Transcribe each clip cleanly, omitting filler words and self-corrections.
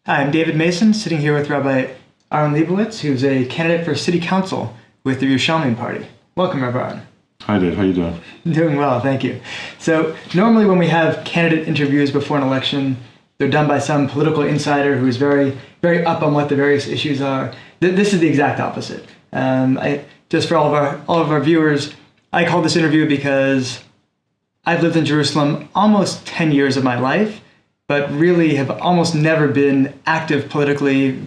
Hi, I'm David Mason, sitting here with Rabbi Aaron Leibowitz, who's a candidate for city council with the Yerushalmim party. Welcome, Rabbi Aaron. Hi, Dave. How you doing? Doing well, thank you. So normally when we have candidate interviews before an election, they're done by some political insider who is very, very up on what the various issues are. This is the exact opposite. Just for all of our viewers, I called this interview because I've lived in Jerusalem almost 10 years of my life, but really have almost never been active politically,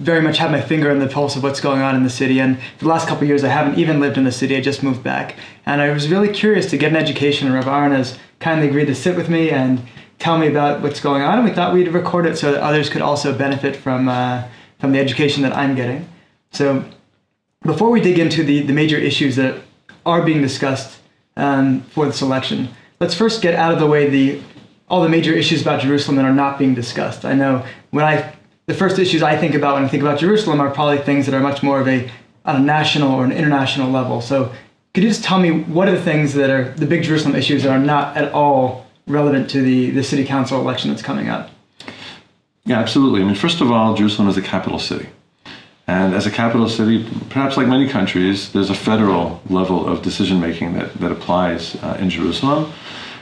very much have my finger on the pulse of what's going on in the city. And for the last couple of years, I haven't even lived in the city. I just moved back. And I was really curious to get an education. And Rav Aaron has kindly agreed to sit with me and tell me about what's going on. And we thought we'd record it so that others could also benefit from the education that I'm getting. So before we dig into the major issues that are being discussed for this election, let's first get out of the way all the major issues about Jerusalem that are not being discussed. I know the first issues I think about when I think about Jerusalem are probably things that are much more on a national or an international level. So could you just tell me what are the things that are the big Jerusalem issues that are not at all relevant to the city council election that's coming up? Yeah, absolutely. I mean, first of all, Jerusalem is a capital city. And as a capital city, perhaps like many countries, there's a federal level of decision-making that applies in Jerusalem,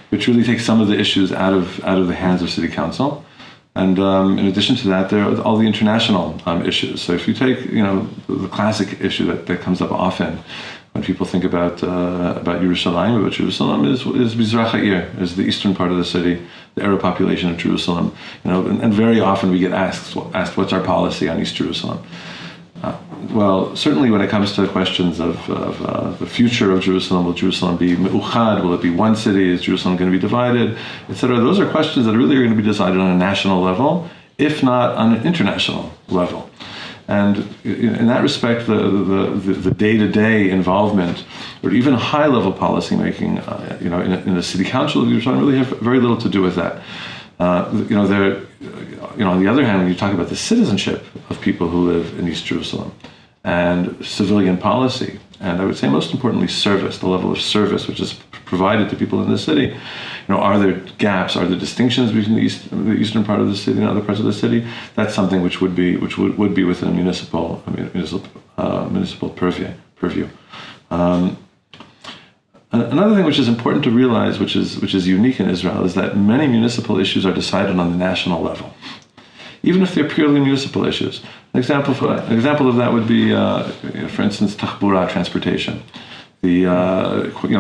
which really takes some of the issues out of the hands of city council. And in addition to that, there are all the international issues. So if you take, the classic issue that comes up often when people think about Yerushalmim, about Jerusalem is Mizrach Ha'ir, is the eastern part of the city, the Arab population of Jerusalem. And very often we get asked what's our policy on East Jerusalem. Well, certainly when it comes to questions of the future of Jerusalem, will Jerusalem be me'uchad, will it be one city, is Jerusalem going to be divided, etc. Those are questions that really are going to be decided on a national level, if not on an international level. And in that respect, the day-to-day involvement, or even high-level policymaking, in the city council of Jerusalem really have very little to do with that. On the other hand, when you talk about the citizenship of people who live in East Jerusalem and civilian policy, and I would say most importantly service, the level of service which is provided to people in the city, are there gaps, are there distinctions between the eastern part of the city and other parts of the city? That's something which would be within a municipal purview. Another thing which is important to realize, which is unique in Israel, is that many municipal issues are decided on the national level, even if they're purely municipal issues. An example of that would be, for instance, tachbura, transportation. The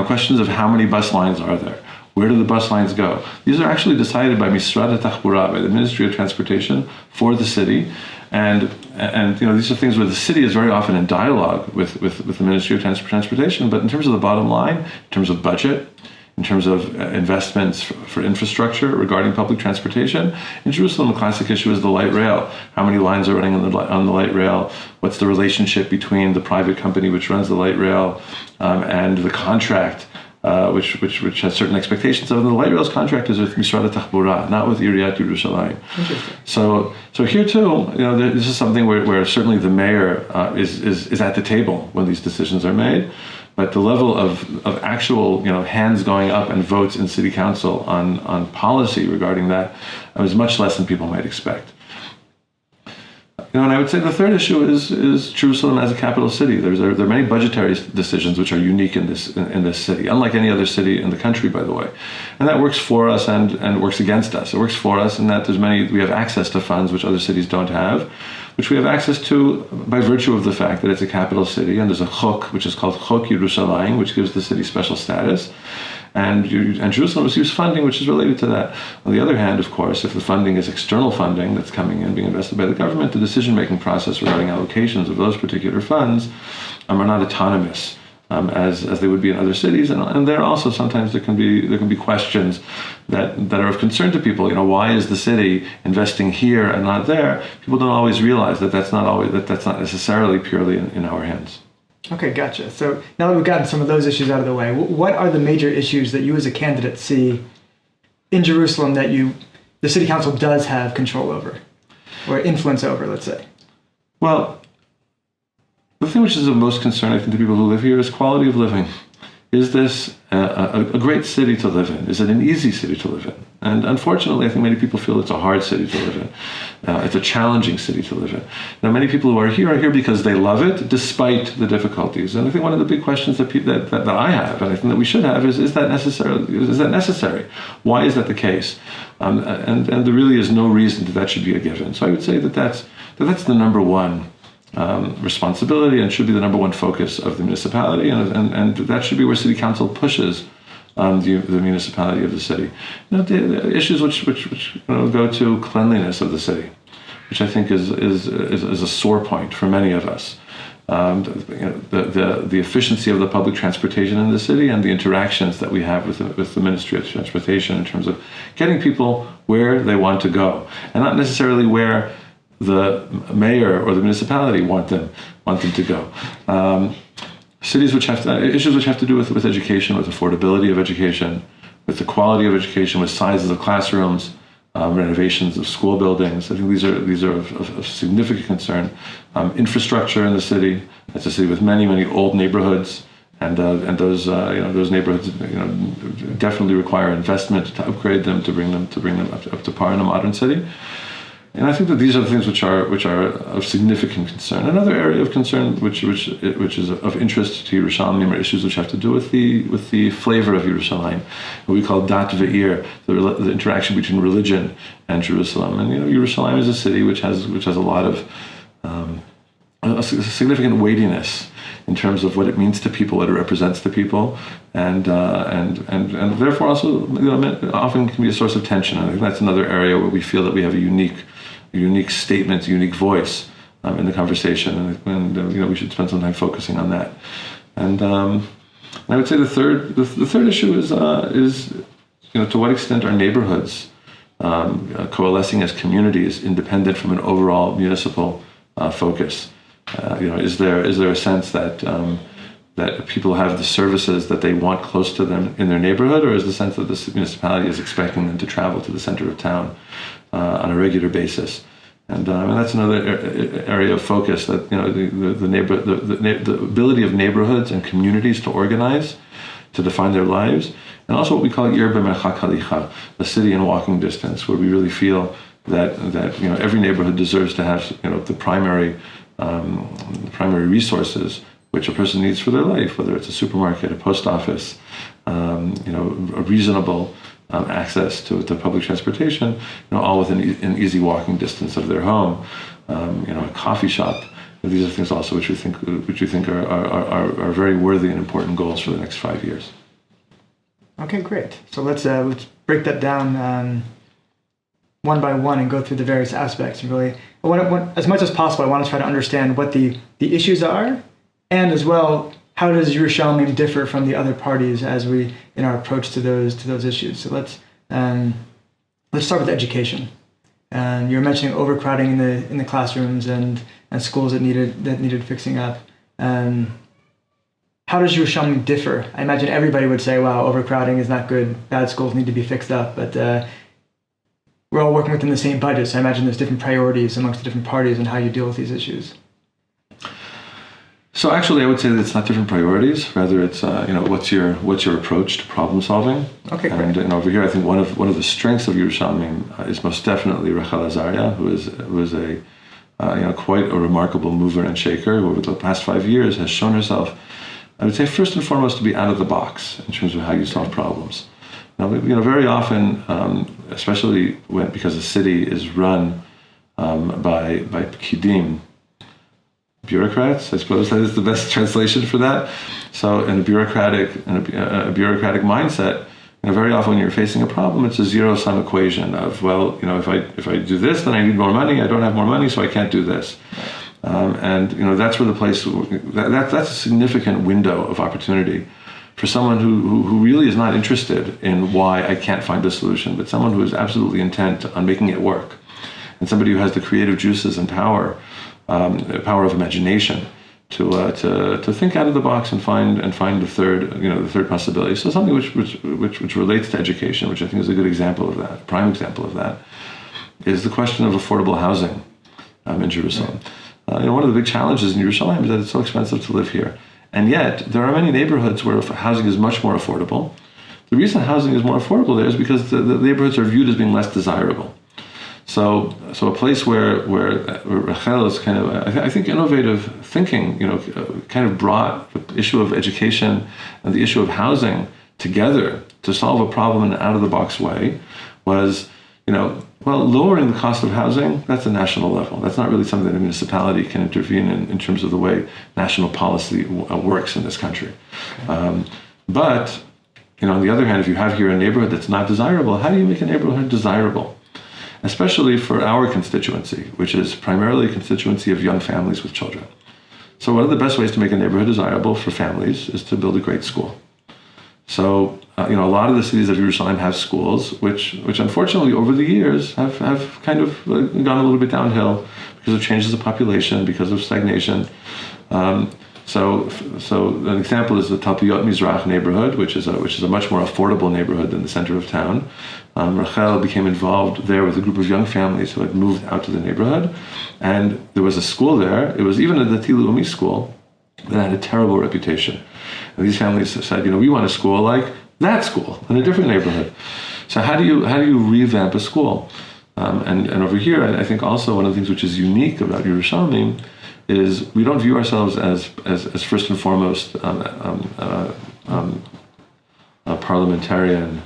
questions of how many bus lines are there, where do the bus lines go? These are actually decided by Misrad HaTachbura, by the Ministry of Transportation for the city. And these are things where the city is very often in dialogue with the Ministry of Transportation, but in terms of the bottom line, in terms of budget, in terms of investments for infrastructure regarding public transportation, in Jerusalem the classic issue is the light rail. How many lines are running on the light rail? What's the relationship between the private company which runs the light rail and the contract? Which has certain expectations of. The light rail's contract is with Misrad HaTachbura, not with Iriyat Yerushalayim. Interesting. So here too, this is something where certainly the mayor is at the table when these decisions are made, but the level of actual hands going up and votes in city council on policy regarding that is much less than people might expect. And I would say the third issue is Jerusalem as a capital city. There are many budgetary decisions which are unique in this city, unlike any other city in the country, by the way. And that works for us and works against us. It works for us in that we have access to funds which other cities don't have, which we have access to by virtue of the fact that it's a capital city, and there's a chok, which is called Chok Yerushalayim, which gives the city special status. And Jerusalem receives funding which is related to that. On the other hand, of course, if the funding is external funding that's coming in, being invested by the government, the decision-making process regarding allocations of those particular funds are not autonomous as they would be in other cities. And there also sometimes there can be questions that are of concern to people. Why is the city investing here and not there? People don't always realize that's not necessarily purely in our hands. Okay, gotcha. So now that we've gotten some of those issues out of the way, what are the major issues that you as a candidate see in Jerusalem that the city council does have control over or influence over, let's say? Well, the thing which is of most concern, I think, to people who live here is quality of living. Is this a great city to live in? Is it an easy city to live in? And unfortunately, I think many people feel it's a hard city to live in. It's a challenging city to live in. Now, many people who are here because they love it, despite the difficulties. And I think one of the big questions that I have, and I think that we should have, is that necessary? Why is that the case? And there really is no reason that should be a given. So I would say that's the number one responsibility and should be the number one focus of the municipality, and that should be where city council pushes the municipality of the city. The issues which go to cleanliness of the city, which I think is a sore point for many of us. The efficiency of the public transportation in the city and the interactions that we have with the Ministry of Transportation in terms of getting people where they want to go, and not necessarily where the mayor or the municipality want them to go. Issues which have to do with education, with affordability of education, with the quality of education, with sizes of classrooms, renovations of school buildings. I think these are of significant concern. Infrastructure in the city. It's a city with many old neighborhoods, and those neighborhoods definitely require investment to upgrade them, to bring them up to par in a modern city. And I think that these are the things which are of significant concern. Another area of concern, which is of interest to Yerushalmim, are issues which have to do with the flavor of Yerushalayim, what we call dat ve'ir, the interaction between religion and Jerusalem. And Yerushalayim is a city which has a lot of a significant weightiness in terms of what it means to people, what it represents to people, and therefore also often can be a source of tension. And I think that's another area where we feel that we have a unique statement, a unique voice in the conversation, and we should spend some time focusing on that. And I would say the third issue is to what extent are neighborhoods coalescing as communities independent from an overall municipal focus. Is there a sense that people have the services that they want close to them in their neighborhood, or is the sense that the municipality is expecting them to travel to the center of town on a regular basis? And that's another area of focus, that the ability of neighborhoods and communities to organize, to define their lives, and also what we call Ir b'merchak halicha, a city in walking distance, where we really feel that every neighborhood deserves to have the primary resources which a person needs for their life, whether it's a supermarket, a post office, a reasonable access to public transportation, all within an easy walking distance of their home, a coffee shop. These are things also which we think are very worthy and important goals for the next 5 years. Okay, great. So let's break that down one by one and go through the various aspects. And really, as much as possible, I want to try to understand what the issues are, and as well, how does Yerushalmim differ from the other parties in our approach to those issues. So let's start with education. And you were mentioning overcrowding in the classrooms and schools that needed fixing up. How does Yerushalmim differ? I imagine everybody would say, "Wow, overcrowding is not good. Bad schools need to be fixed up." But we're all working within the same budget, so I imagine there's different priorities amongst the different parties and how you deal with these issues. So actually, I would say that it's not different priorities. Rather, it's what's your approach to problem solving. Okay, great. And over here, I think one of the strengths of Yerushalmim is most definitely Rachel Azaria, who is a quite a remarkable mover and shaker, who over the past 5 years has shown herself, I would say, first and foremost, to be out of the box in terms of how you solve problems. Now, very often, especially because the city is run by pkidim, bureaucrats, I suppose that is the best translation for that. So, in a bureaucratic mindset, very often when you're facing a problem, it's a zero-sum equation of, well, if I do this, then I need more money. I don't have more money, so I can't do this. And that's where that's a significant window of opportunity for someone who really is not interested in why I can't find a solution, but someone who is absolutely intent on making it work, and somebody who has the creative juices and power of imagination to think out of the box and find the third possibility. So something which relates to education, which I think is a good example of that, prime example of that, is the question of affordable housing in Jerusalem. One of the big challenges in Yerushalayim is that it's so expensive to live here. And yet, there are many neighborhoods where housing is much more affordable. the reason housing is more affordable there is because the neighborhoods are viewed as being less desirable. So a place where Rachel is kind of, I think, innovative thinking, kind of brought the issue of education and the issue of housing together to solve a problem in an out-of-the-box way was, lowering the cost of housing, that's a national level. That's not really something that a municipality can intervene in terms of the way national policy works in this country. But, on the other hand, if you have here a neighborhood that's not desirable, how do you make a neighborhood desirable? Especially for our constituency, which is primarily a constituency of young families with children. So one of the best ways to make a neighborhood desirable for families is to build a great school. So, a lot of the cities of Yerushalayim have schools, which unfortunately over the years have kind of gone a little bit downhill because of changes of population, because of stagnation. So an example is the Talpiot Mizrach neighborhood, which is a much more affordable neighborhood than the center of town. Rachel became involved there with a group of young families who had moved out to the neighborhood, and there was a school there. It was even a Dati Leumi school that had a terrible reputation. And these families said, we want a school like that school in a different neighborhood. So how do you revamp a school? And over here, I think also one of the things which is unique about Yerushalmim is we don't view ourselves as first and foremost parliamentarian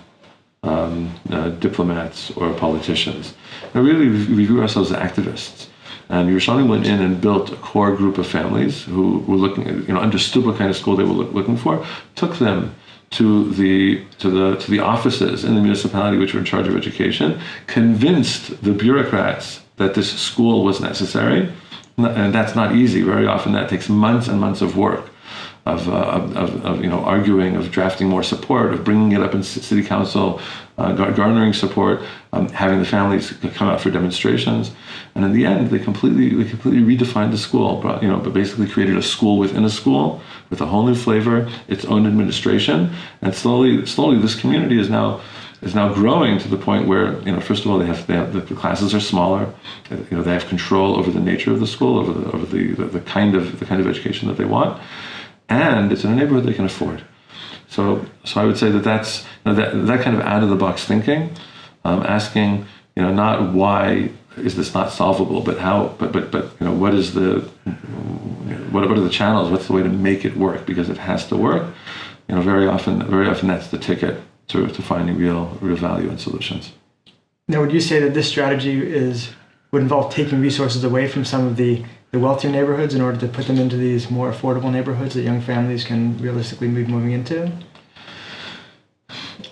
diplomats or politicians. And really, we view ourselves as activists. And Yerushalmim went in and built a core group of families who were looking, understood what kind of school they were looking for, took them to the offices in the municipality which were in charge of education, convinced the bureaucrats that this school was necessary, and that's not easy. Very often that takes months and months of work, of arguing, of drafting more support, of bringing it up in city council, garnering support, having the families come out for demonstrations, and in the end, they completely redefined the school. But basically created a school within a school with a whole new flavor, its own administration, and slowly, this community is now growing to the point where, first of all, they have the classes are smaller. They have control over the nature of the school, over the kind of education that they want, and it's in a neighborhood they can afford. So I would say that's that kind of out of the box thinking, asking not why is this not solvable, but how, but what are the channels? What's the way to make it work? Because it has to work. Very often that's the ticket to finding real value and solutions. Now, would you say that this strategy would involve taking resources away from some of the wealthier neighborhoods in order to put them into these more affordable neighborhoods that young families can realistically be moving into?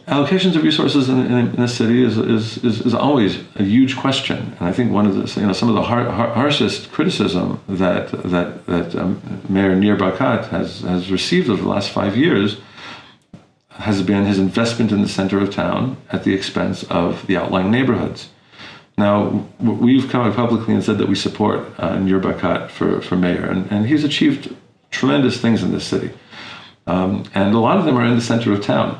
Allocations of resources in a city is always a huge question, and I think one of the some of the harshest criticism that Mayor Nir Barkat has received over the last 5 years has been his investment in the center of town at the expense of the outlying neighborhoods. Now, we've come out publicly and said that we support Nir Barkat for mayor, and he's achieved tremendous things in this city, and a lot of them are in the center of town.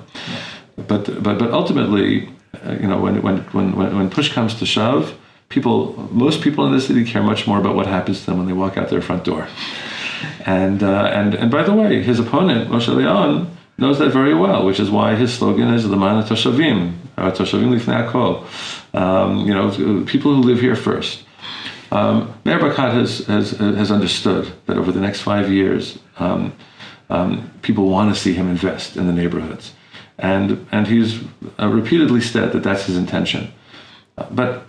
But ultimately, when push comes to shove, most people in the city care much more about what happens to them when they walk out their front door. And by the way, his opponent Moshe Leon knows that very well, which is why his slogan is "L'man Toshavim," Toshavim Lifnei Hakol. People who live here first. Mayor Barkat has understood that over the next 5 years, people want to see him invest in the neighborhoods. And he's repeatedly said that that's his intention. But,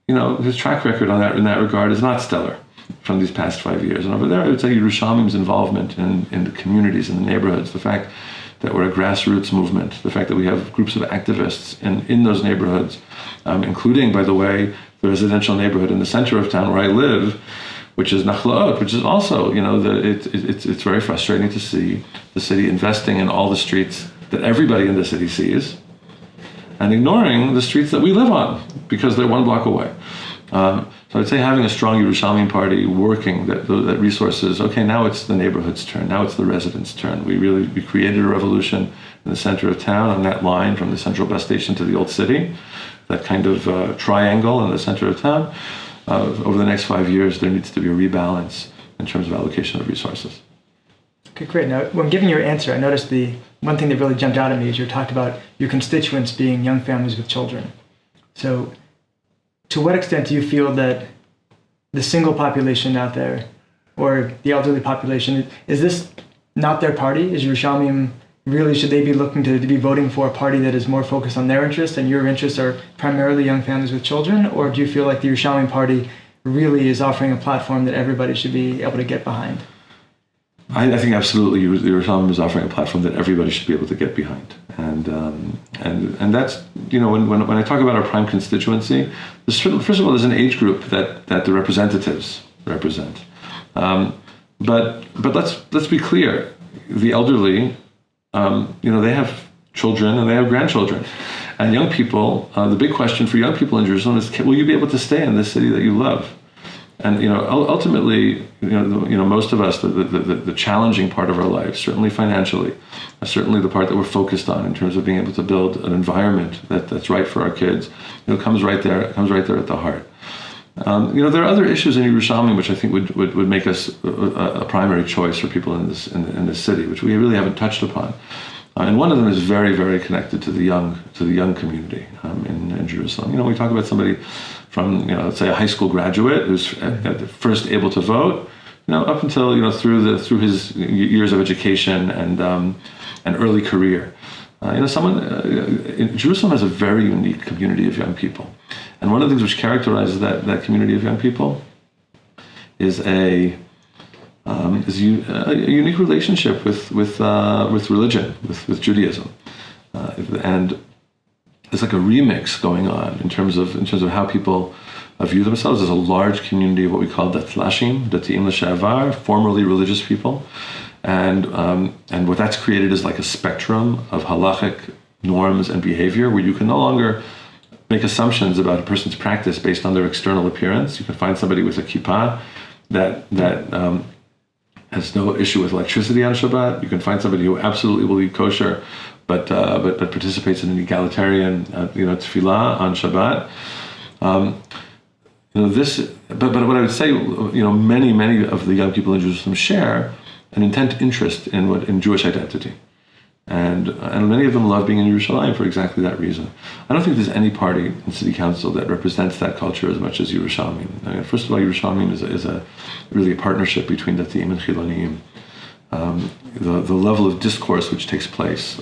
his track record in that regard is not stellar from these past 5 years. And over there, I would say Yerushalmim's involvement in the communities, in the neighborhoods, the fact that we're a grassroots movement, the fact that we have groups of activists in those neighborhoods, including, by the way, the residential neighborhood in the center of town where I live, which is Nachlaot, which is also, it's very frustrating to see the city investing in all the streets that everybody in the city sees, and ignoring the streets that we live on because they're 1 block away. So I'd say having a strong Yerushalmim party working that resources, okay, now it's the neighborhood's turn, now it's the residents' turn. We created a revolution in the center of town on that line from the central bus station to the old city, that kind of triangle in the center of town. Over the next 5 years, there needs to be a rebalance in terms of allocation of resources. Okay, great. Now, when giving your answer, I noticed the one thing that really jumped out at me is you talked about your constituents being young families with children. So, to what extent do you feel that the single population out there, or the elderly population, is this not their party? Is Yerushalmim really, should they be looking to be voting for a party that is more focused on their interests, and your interests are primarily young families with children? Or do you feel like the Yerushalmim party really is offering a platform that everybody should be able to get behind? I think absolutely Yerushalmim is offering a platform that everybody should be able to get behind. And that's, when I talk about our prime constituency, first of all, there's an age group that the representatives represent. But let's be clear, the elderly, they have children and they have grandchildren. And young people, the big question for young people in Jerusalem is, will you be able to stay in this city that you love? And ultimately, most of us, the challenging part of our lives, certainly financially, certainly the part that we're focused on in terms of being able to build an environment that's right for our kids, comes right there at the heart. There are other issues in Yerushalmim which I think would make us a primary choice for people in this city, which we really haven't touched upon. And one of them is very, very connected to the young community in Jerusalem. We talk about somebody from, let's say a high school graduate who's at first able to vote, up until through his years of education and early career. Jerusalem has a very unique community of young people, and one of the things which characterizes that community of young people is a unique relationship with religion, with Judaism, and there's like a remix going on in terms of how people view themselves. There's a large community of what we call datlashim, datiim l'shavar, formerly religious people, and what that's created is like a spectrum of halachic norms and behavior where you can no longer make assumptions about a person's practice based on their external appearance. You can find somebody with a kippah that has no issue with electricity on Shabbat. You can find somebody who absolutely will eat kosher, but participates in an egalitarian, tefillah on Shabbat. But what I would say, many of the young people in Jerusalem share an intent interest in Jewish identity, and many of them love being in Yerushalayim for exactly that reason. I don't think there's any party in city council that represents that culture as much as Yerushalmim. First of all, Yerushalmim is really a partnership between Datiim and Chilonim. The level of discourse which takes place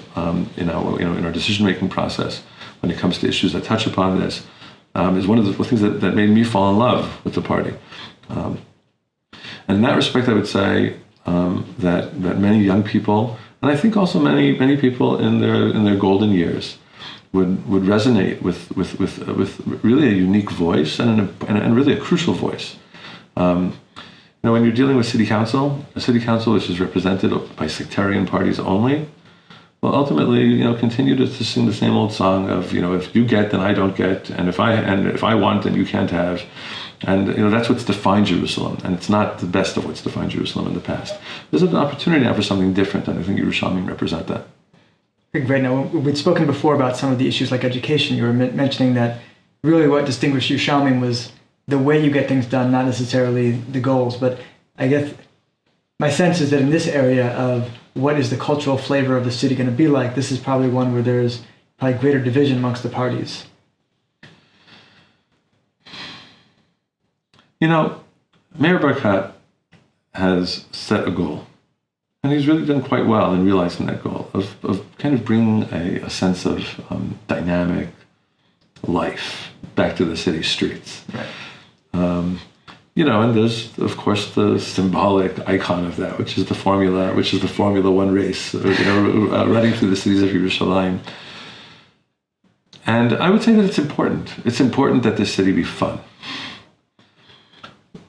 in our decision-making process when it comes to issues that touch upon this is one of the things that made me fall in love with the party. And in that respect, I would say that many young people, and I think also many people in their golden years, would resonate with really a unique voice and really a crucial voice. When you're dealing with a city council which is represented by sectarian parties only, well, ultimately, continue to sing the same old song of, if you get, then I don't get, and if I want, then you can't have, and that's what's defined Jerusalem, and it's not the best of what's defined Jerusalem in the past. There's an opportunity now for something different, and I think Yerushalmim represent that. Great. Now, we'd spoken before about some of the issues like education. You were mentioning that really what distinguished Yerushalmim was the way you get things done, not necessarily the goals. But I guess my sense is that in this area of what is the cultural flavor of the city going to be like, this is probably one where there's probably greater division amongst the parties. Mayor Barkat has set a goal, and he's really done quite well in realizing that goal of kind of bringing a sense of dynamic life back to the city streets. Right. And there's, of course, the symbolic icon of that, which is the Formula One race, running through the cities of Yerushalayim. And I would say that it's important. It's important that this city be fun.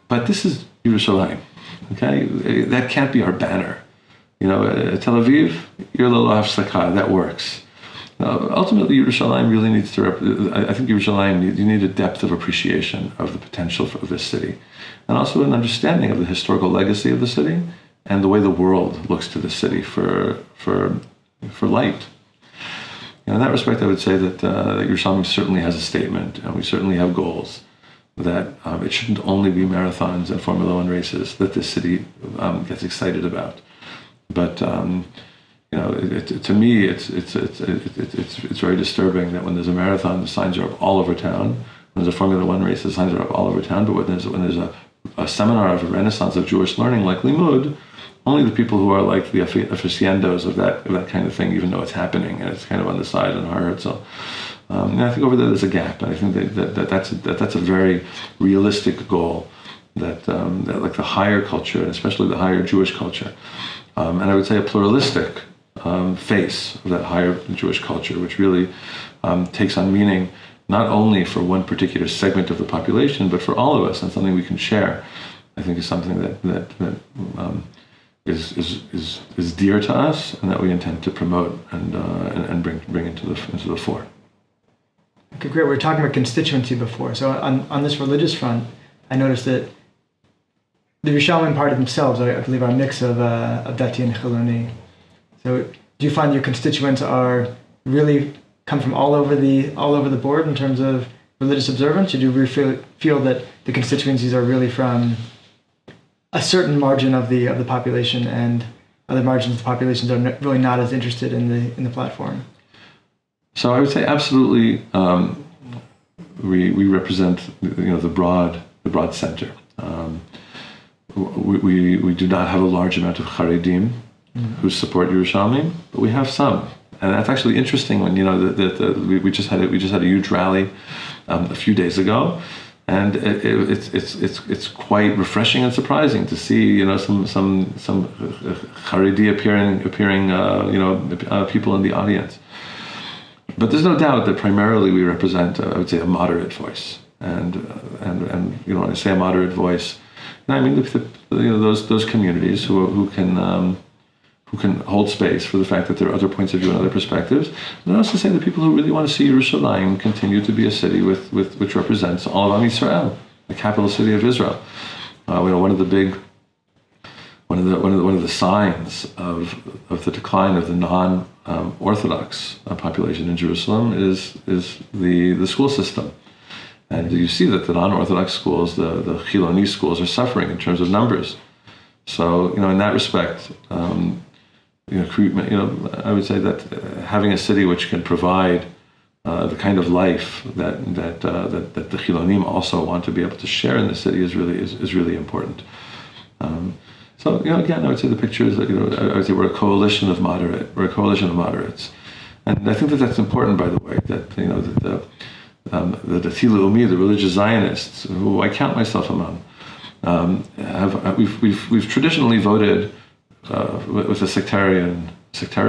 But this is Yerushalayim, okay? That can't be our banner. Tel Aviv, Yer Lelo Hafsaka, that works. Ultimately, Yerushalayim really needs to. I think Yerushalayim you need a depth of appreciation of the potential of this city, and also an understanding of the historical legacy of the city and the way the world looks to the city for light. In that respect, I would say that Yerushalayim certainly has a statement, and we certainly have goals. That it shouldn't only be marathons and Formula One races that this city gets excited about. But to me, it's very disturbing that when there's a marathon, the signs are up all over town. When there's a Formula One race, the signs are up all over town. But when there's a seminar of a renaissance of Jewish learning like Limud, only the people who are like the aficionados of that kind of thing even know it's happening, and it's kind of on the side and hard. So I think over there's a gap, and I think that's a very realistic goal. That like the higher culture, and especially the higher Jewish culture, and I would say a pluralistic face of that higher Jewish culture, which really takes on meaning not only for one particular segment of the population, but for all of us, and something we can share. I think is something that is dear to us, and that we intend to promote and bring into the fore. Okay, great. We were talking about constituency before. So on this religious front, I noticed that the Yerushalmim party themselves, I believe, are a mix of Dati and Chiloni. So do you find your constituents are really come from all over the board in terms of religious observance, or do you feel that the constituencies are really from a certain margin of the population, and other margins of the populations are really not as interested in the platform? So I would say absolutely, we represent the broad center. We do not have a large amount of Haredim who support Yerushalmim, but we have some, and that's actually interesting. When we just had a huge rally a few days ago, and it's quite refreshing and surprising to see some Haredi appearing people in the audience. But there's no doubt that primarily we represent, I would say, a moderate voice, and when I say a moderate voice, I mean those communities who can hold space for the fact that there are other points of view and other perspectives. And I also say the people who really want to see Yerushalayim continue to be a city which represents all of Am Yisrael, the capital city of Israel. One of the signs of the decline of the non-Orthodox population in Jerusalem is the school system. And you see that the non-Orthodox schools, the Chiloni schools, are suffering in terms of numbers. So, in that respect, I would say that having a city which can provide the kind of life that the Chilonim also want to be able to share in the city is really important. So, again, I would say the picture is that I would say we're a coalition of moderates, and I think that that's important. By the way, that the Dati Leumi, the religious Zionists, who I count myself among, we've traditionally voted with a sectarian. The Dati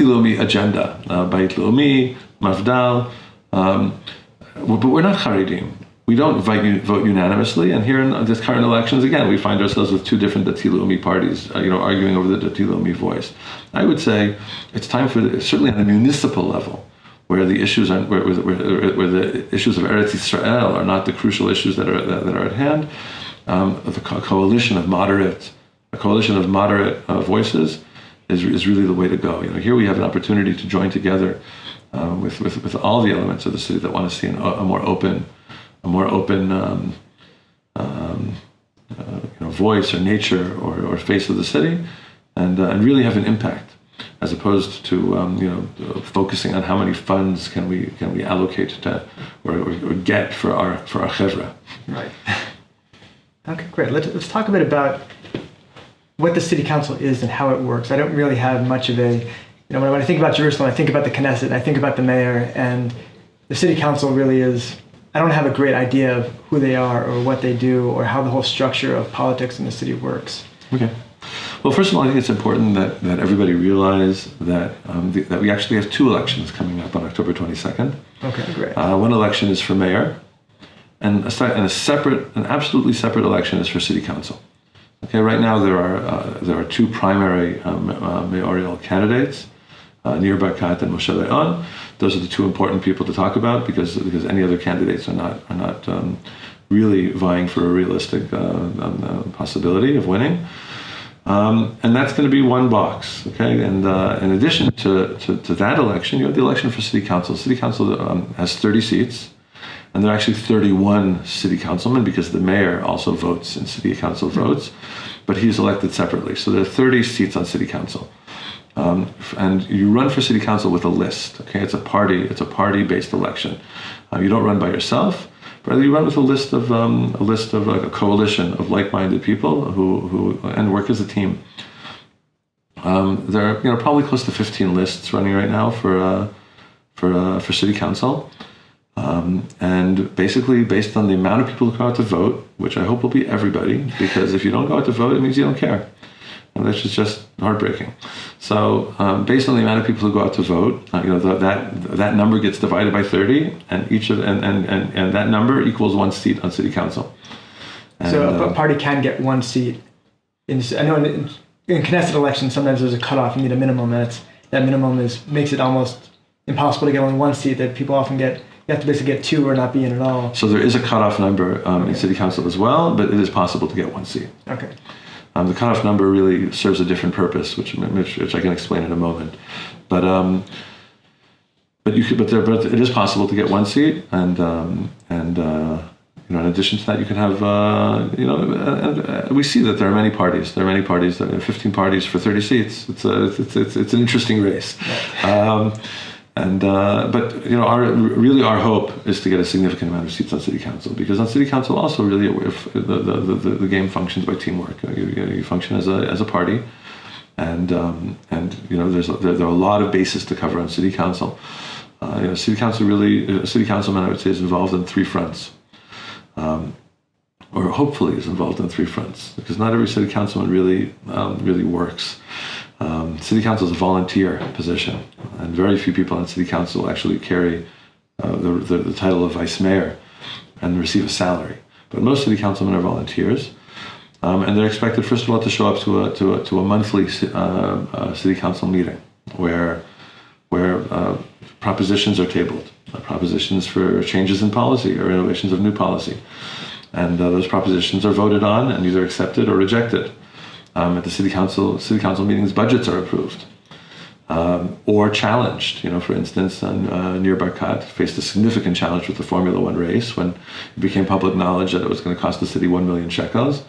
Leumi agenda, Beit Leumi, Mafdal, but we're not Haredim. We don't vote unanimously, and here in this current elections, again, we find ourselves with two different Dati Leumi parties, arguing over the Dati Leumi voice. I would say it's time for, certainly on a municipal level, where the issues are, where the issues of Eretz Yisrael are not the crucial issues that are at hand. The coalition of moderate voices is really the way to go. Here we have an opportunity to join together with all the elements of the city that want to see a more open voice or nature or face of the city, and really have an impact, as opposed to focusing on how many funds can we allocate to or get for our chevra. Right. Okay, great. Let's talk a bit about what the city council is and how it works. I don't really have much of a, when I think about Jerusalem, I think about the Knesset, I think about the mayor, and the city council really is, I don't have a great idea of who they are or what they do or how the whole structure of politics in the city works. Okay. Well, first of all, I think it's important that everybody realize that that we actually have two elections coming up on October 22nd. Okay, great. One election is for mayor, and an absolutely separate election is for city council. Okay, right now there are two primary mayoral candidates, Nir Barkat and Moshe Leon. Those are the two important people to talk about because any other candidates are not really vying for a realistic possibility of winning. And that's going to be one box, okay? And in addition to that election, you have the election for city council. City council has 30 seats, And there are actually 31 city councilmen because the mayor also votes in city council votes, but he's elected separately. So there are 30 seats on city council. And you run for city council with a list. Okay, it's a party-based election. You don't run by yourself, but rather you run with a list of like a coalition of like-minded people who and work as a team. There are probably close to 15 lists running right now for city council, and basically based on the amount of people who go out to vote, which I hope will be everybody, because if you don't go out to vote, it means you don't care. And that's just heartbreaking. So based on the amount of people who go out to vote, that number gets divided by 30, and and that number equals one seat on city council. And, so a party can get one seat. I know in Knesset elections, sometimes there's a cutoff. You need a minimum, and that minimum makes it almost impossible to get only one seat. That people often you have to basically get two or not be in at all. So there is a cutoff number in city council as well, but it is possible to get one seat. Okay. The cutoff number really serves a different purpose, which I can explain in a moment. But it is possible to get one seat, and in addition to that, you can have we see that there are many parties. There are many parties. There are 15 parties for 30 seats. It's an interesting race. But our hope is to get a significant amount of seats on city council, because on city council also really if the game functions by teamwork. You function as a party, and there are a lot of bases to cover on city council. City councilman, I would say, is involved in three fronts, or hopefully is involved in three fronts, because not every city councilman really works. City council is a volunteer position, and very few people on city council actually carry the title of vice mayor and receive a salary. But most city councilmen are volunteers, and they're expected, first of all, to show up to a monthly city council meeting where propositions are tabled, propositions for changes in policy or innovations of new policy, and those propositions are voted on and either accepted or rejected. At the city council meetings, budgets are approved or challenged. For instance, Nir Barkat faced a significant challenge with the Formula One race when it became public knowledge that it was going to cost the city 1 million shekels,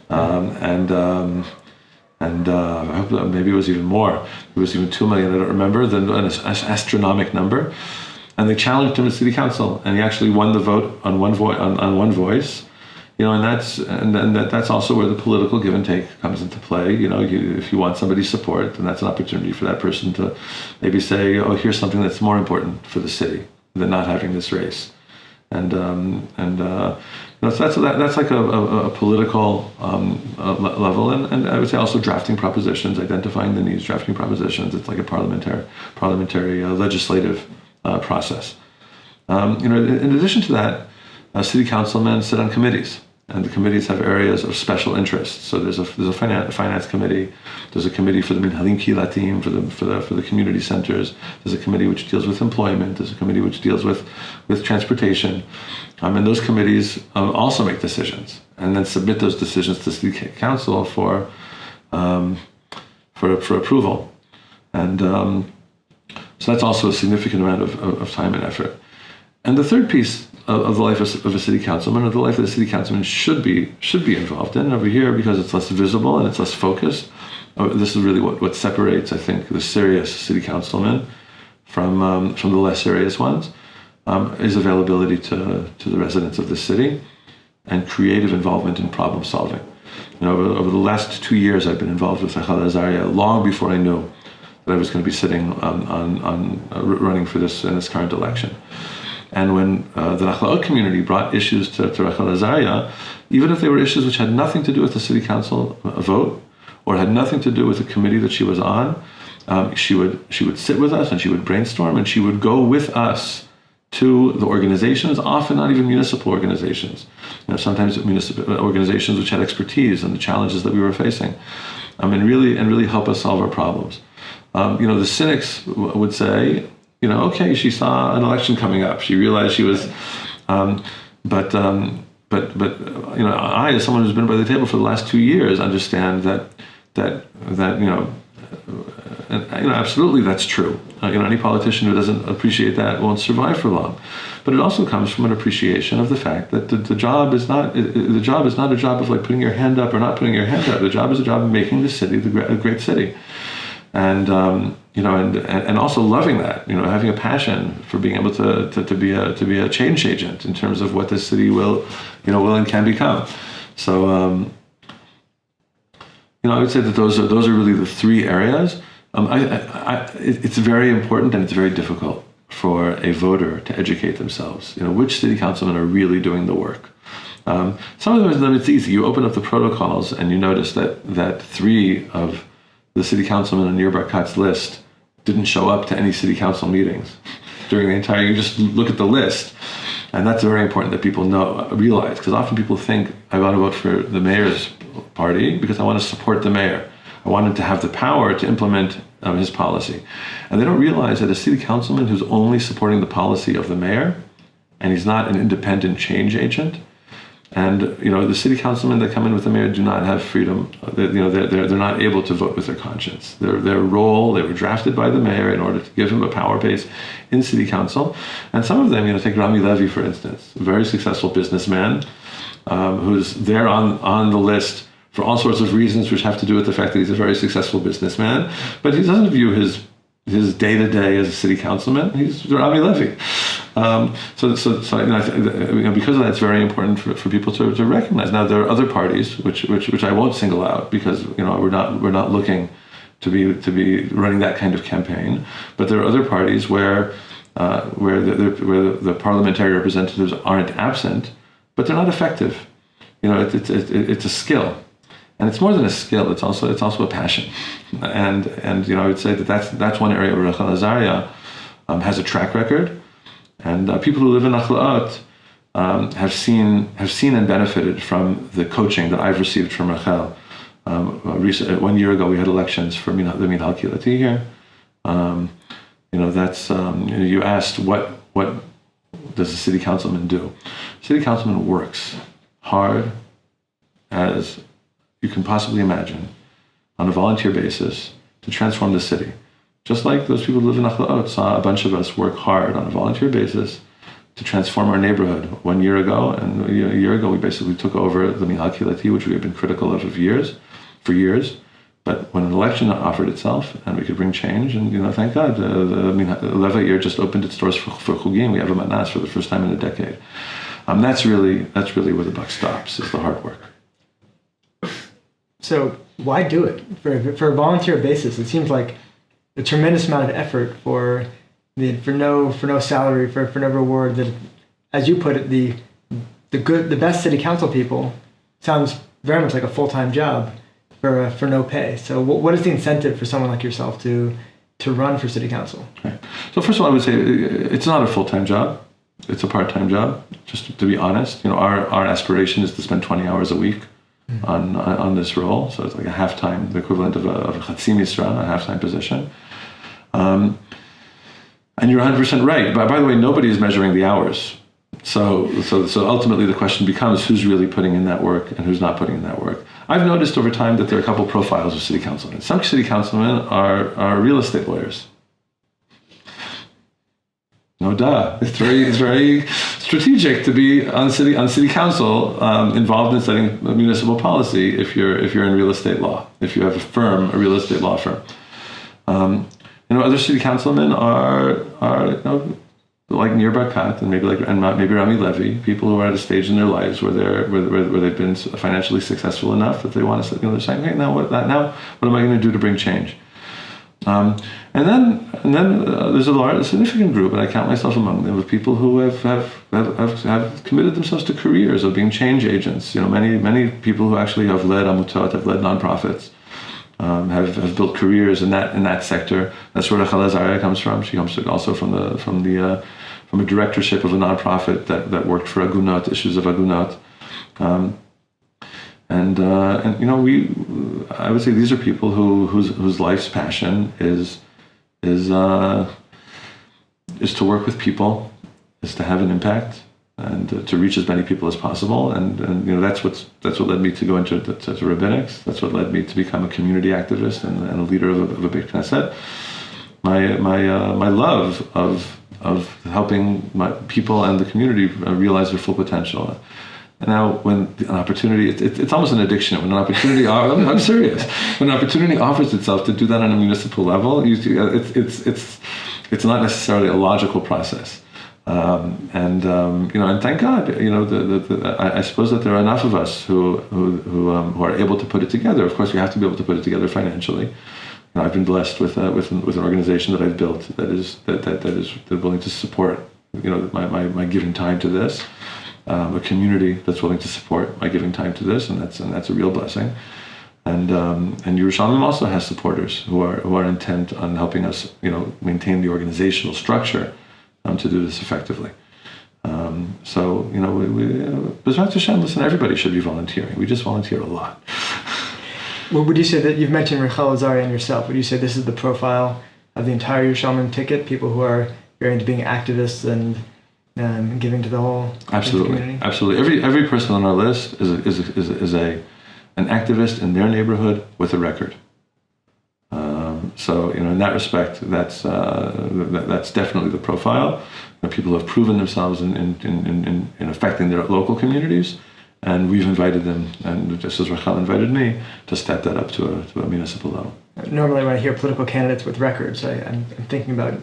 and I hope that maybe it was even more. It was even 2 million. I don't remember. An astronomical number, and they challenged him at city council, and he actually won the vote on one voice. And that's also where the political give and take comes into play. If you want somebody's support, then that's an opportunity for that person to maybe say, "Oh, here's something that's more important for the city than not having this race." So that's like a political level, and I would say also drafting propositions, identifying the needs, drafting propositions. It's like a parliamentary legislative process. In addition to that, city councilmen sit on committees, and the committees have areas of special interest. So there's a finance committee. There's a committee for the Minhalim Kilatim, for the community centers. There's a committee which deals with employment. There's a committee which deals with transportation, and those committees also make decisions and then submit those decisions to city council for approval. And so that's also a significant amount of time and effort. And the third piece of the life of a city councilman, or the life that a city councilman should be involved in over here, because it's less visible and it's less focused. This is really what separates, I think, the serious city councilmen from the less serious ones, is availability to the residents of the city and creative involvement in problem solving. Over the last 2 years, I've been involved with Echad Azaria long before I knew that I was going to be sitting on running for this in this current election. And when the Nachlaot community brought issues to Rachel Azaria, even if they were issues which had nothing to do with the city council vote or had nothing to do with the committee that she was on, she would sit with us and she would brainstorm, and she would go with us to the organizations, often not even municipal organizations. Sometimes municipal organizations which had expertise in the challenges that we were facing, and really help us solve our problems. The cynics would say, okay, she saw an election coming up. She realized she was, but I, as someone who's been by the table for the last 2 years, understand that absolutely that's true. Any politician who doesn't appreciate that won't survive for long. But it also comes from an appreciation of the fact that the job is not a job of like putting your hand up or not putting your hand up. The job is a job of making the city a great city, and and also loving that, having a passion for being able to be a change agent in terms of what this city will and can become. So I would say that those are really the three areas. It's very important and it's very difficult for a voter to educate themselves. Which city councilmen are really doing the work. Some of them it's easy. You open up the protocols and you notice that three of the city councilmen on Nir Barkat's list didn't show up to any city council meetings during the entire. You just look at the list, and that's very important that people realize, because often people think I want to vote for the mayor's party because I want to support the mayor. I want him to have the power to implement his policy. And they don't realize that a city councilman who's only supporting the policy of the mayor, and he's not an independent change agent, and the city councilmen that come in with the mayor do not have freedom. They're not able to vote with their conscience. Their role, they were drafted by the mayor in order to give him a power base in city council. And some of them, take Rami Levy for instance, a very successful businessman who's there on the list for all sorts of reasons, which have to do with the fact that he's a very successful businessman, but he doesn't view his day-to-day as a city councilman. He's Rami Levy. Because of that, it's very important for people to recognize. Now, there are other parties which I won't single out because we're not looking to be running that kind of campaign. But there are other parties where the parliamentary representatives aren't absent, but they're not effective. It's a skill. And it's more than a skill; it's also a passion, and I would say that's one area where Rachel Azaria has a track record, and people who live in Achlaot have seen and benefited from the coaching that I've received from Rachel. 1 year ago, we had elections for the Minhal Kilati here. You asked what does a city councilman do? City councilman works hard as you can possibly imagine, on a volunteer basis, to transform the city. Just like those people who live in Achlaot saw a bunch of us work hard on a volunteer basis to transform our neighborhood 1 year ago. And a year ago, we basically took over the Minhal Kilati, which we have been critical of for years. But when an election offered itself and we could bring change, and thank God, the Leva year just opened its doors for Chugim. We have a matnas for the first time in a decade. That's really where the buck stops, is the hard work. So why do it for a volunteer basis? It seems like a tremendous amount of effort for no salary, for no reward. That, as you put it, the best city council people sounds very much like a full-time job for no pay. So what is the incentive for someone like yourself to run for city council? Right. So first of all, I would say it's not a full-time job. It's a part-time job. Just to be honest, our aspiration is to spend 20 hours a week on this role, so it's like a half-time, the equivalent of a Chatzi Misra, a half-time position. And you're 100% right. By the way, nobody is measuring the hours. So ultimately the question becomes who's really putting in that work and who's not putting in that work. I've noticed over time that there are a couple profiles of city councilmen. Some city councilmen are real estate lawyers. No duh. It's very strategic to be on city council involved in setting municipal policy if you're in real estate law, if you have a real estate law firm. Other city councilmen are like Nir Barkat and maybe Rami Levy, people who are at a stage in their lives where they've been financially successful enough that they want to they're saying, hey, now what am I going to do to bring change? And then there's a significant group, and I count myself among them, of people who have committed themselves to careers of being change agents. Many people who actually have led amutot, have led nonprofits, have built careers in that sector. That's where Rachel Azaria comes from. She comes also from a directorship of a nonprofit that worked for Agunot, issues of Agunot. I would say these are people whose life's passion is to work with people, is to have an impact, and to reach as many people as possible. And that's what led me to go into rabbinics. That's what led me to become a community activist and a leader of a big Knesset. My love of helping my people and the community realize their full potential. And now, when an opportunity, it's almost an addiction. When an opportunity, I'm serious. When an opportunity offers itself to do that on a municipal level, it's not necessarily a logical process. And thank God, I suppose that there are enough of us who are able to put it together. Of course, we have to be able to put it together financially. I've been blessed with an organization that I've built that is willing to support my giving time to this. A community that's willing to support my giving time to this, and that's a real blessing. And Yerushalmim also has supporters who are intent on helping us, maintain the organizational structure to do this effectively. B'ezrat Hashem, listen, everybody should be volunteering. We just volunteer a lot. Well, would you say that you've mentioned Rachel Azariah and yourself? Would you say this is the profile of the entire Yerushalmim ticket? People who are very into being activists and giving to the whole community? Absolutely. Every person on our list is an activist in their neighborhood with a record. So in that respect, that's definitely the profile. People who have proven themselves in affecting their local communities, and we've invited them, and just as Rachel invited me, to step that up to a municipal level. Normally, when I hear political candidates with records, I'm thinking about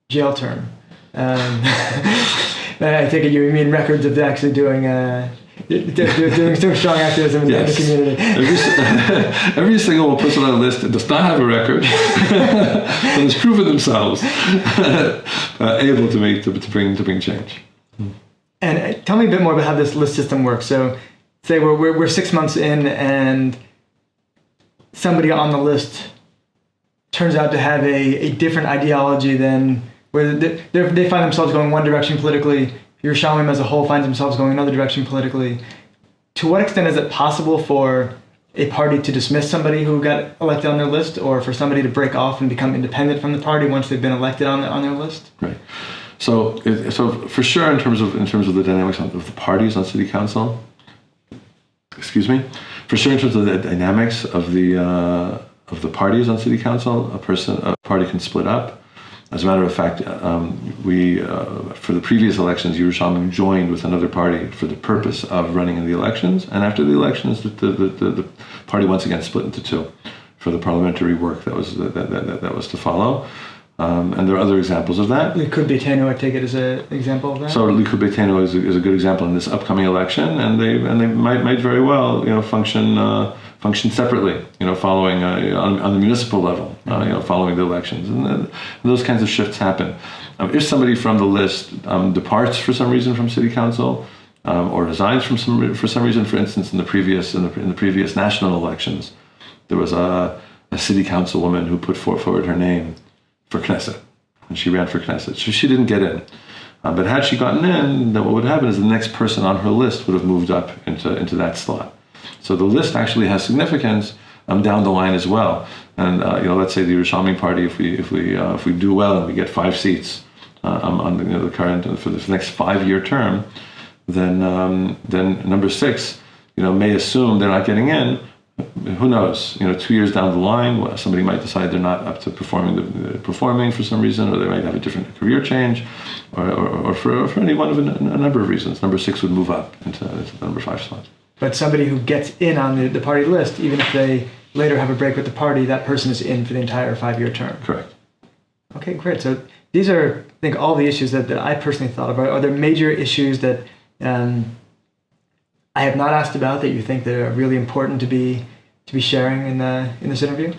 jail term. I take it you mean records of actually doing some strong activism in the community. Every single person on the list does not have a record and has proven themselves able to bring change. And tell me a bit more about how this list system works. So, say we're 6 months in, and somebody on the list turns out to have a different ideology than where they find themselves going one direction politically. Yerushalmim as a whole finds themselves going another direction politically. To what extent is it possible for a party to dismiss somebody who got elected on their list, or for somebody to break off and become independent from the party once they've been elected on their list? Right. So for sure, in terms of the dynamics of the parties on city council, for sure in terms of the dynamics of the parties on city council, a party can split up. As a matter of fact, we for the previous elections, Yerushalmim joined with another party for the purpose of running in the elections, and after the elections, the party once again split into two for the parliamentary work that was to follow. And there are other examples of that. Likud Beitenu, I take it, as an example of that. So Likud Beitenu is a good example in this upcoming election, and they might very well function separately, following on the municipal level, following the elections, and those kinds of shifts happen. If somebody from the list departs for some reason from city council, or resigns for some reason, for instance, in the previous national elections, there was a city councilwoman who put forward her name for Knesset, and she ran for Knesset. So she didn't get in. But had she gotten in, then what would happen is the next person on her list would have moved up into that slot. So the list actually has significance down the line as well. And let's say the Yerushalmi party, if we do well and we get 5 seats on the current for the next 5-year term, then number 6 may assume they're not getting in. Who knows? 2 years down the line, somebody might decide they're not up to performing for some reason, or they might have a different career change, or for any one of a number of reasons. Number 6 would move up into the number 5 slot. But somebody who gets in on the party list, even if they later have a break with the party, that person is in for the entire 5-year term. Correct. Okay, great. So these are, I think, all the issues that I personally thought about. Are there major issues that I have not asked about that you think that are really important to be sharing in this interview?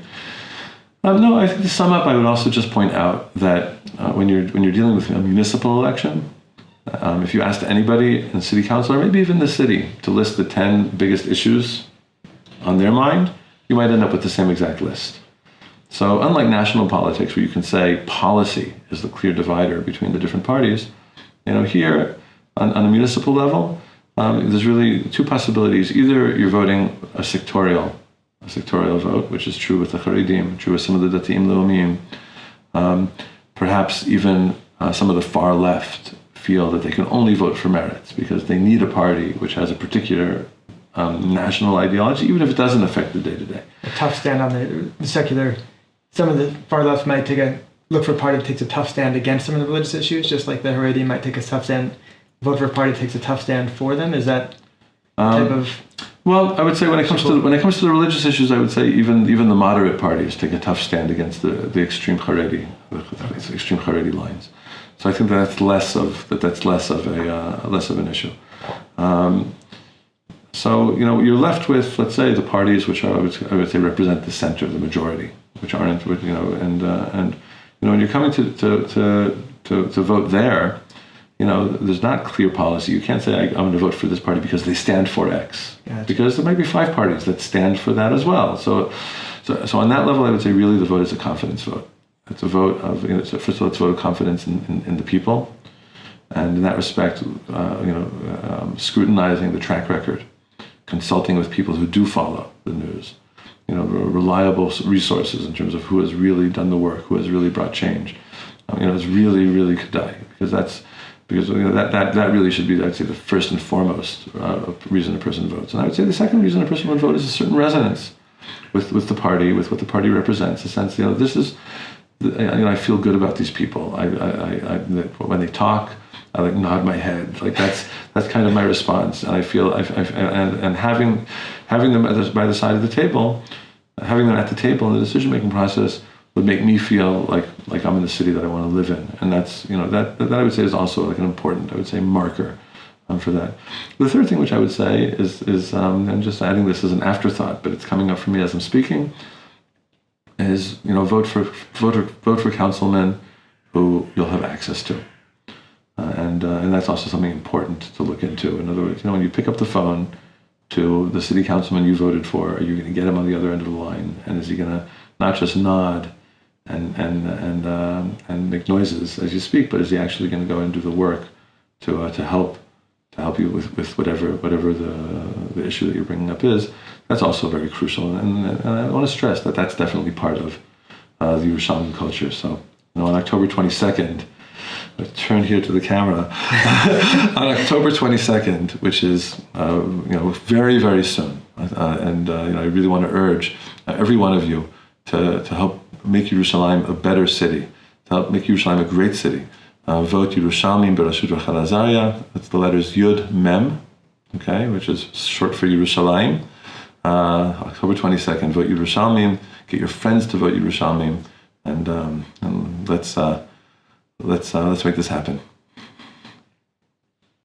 No, I think to sum up, I would also just point out that when you're dealing with a municipal election, if you asked anybody in city council, or maybe even the city, to list the 10 biggest issues on their mind, you might end up with the same exact list. So unlike national politics, where you can say policy is the clear divider between the different parties, here on a municipal level, there's really 2 possibilities. Either you're voting a sectorial vote, which is true with the Haredim, true with some of the Datiim Leumim, perhaps even some of the far left feel that they can only vote for merits because they need a party which has a particular national ideology, even if it doesn't affect the day-to-day. A tough stand on the secular. Some of the far left might look for a party that takes a tough stand against some of the religious issues, just like the Haredi might take a tough stand, vote for a party that takes a tough stand for them. Is that type of? Well, I would say when it comes to the religious issues, I would say even the moderate parties take a tough stand against the extreme Haredi, the extreme Haredi lines. So I think that's less of an issue. So you're left with, let's say, the parties which I would say represent the center, the majority, which aren't and when you're coming to vote there. There's not clear policy. You can't say, I'm going to vote for this party because they stand for X. Gotcha. Because there might be 5 parties that stand for that as well. So on that level, I would say really the vote is a confidence vote. It's a vote of, first of all, it's a vote of confidence in the people. And in that respect, scrutinizing the track record, consulting with people who do follow the news, reliable resources in terms of who has really done the work, who has really brought change. It's really, really kedai, because that really should be, I'd say, the first and foremost reason a person votes. And I would say the second reason a person would vote is a certain resonance with the party, with what the party represents. A sense, this is, I feel good about these people. When they talk, I nod my head. That's kind of my response. And I feel, and having them by the side of the table, having them at the table in the decision-making process would make me feel like I'm in the city that I want to live in, and that's that I would say is also an important, I would say, marker for that. The third thing which I would say is I'm just adding this as an afterthought, but it's coming up for me as I'm speaking, is vote for councilmen who you'll have access to, and that's also something important to look into. In other words, when you pick up the phone to the city councilman you voted for, are you going to get him on the other end of the line, and is he going to not just nod and make noises as you speak, but is he actually going to go and do the work to help you with whatever the issue that you're bringing up is? That's also very crucial, and I want to stress that that's definitely part of the Yerushalmim culture. So on October 22nd, I turn here to the camera. On October 22nd, which is very, very soon, I really want to urge every one of you to help make Yerushalayim a better city, to help make Yerushalayim a great city. Vote Yerushalmim Berashut Rachel Azariah. That's the letters Yud Mem, okay, which is short for Yerushalayim. October 22nd, vote Yerushalmim. Get your friends to vote Yerushalmim, and let's make this happen.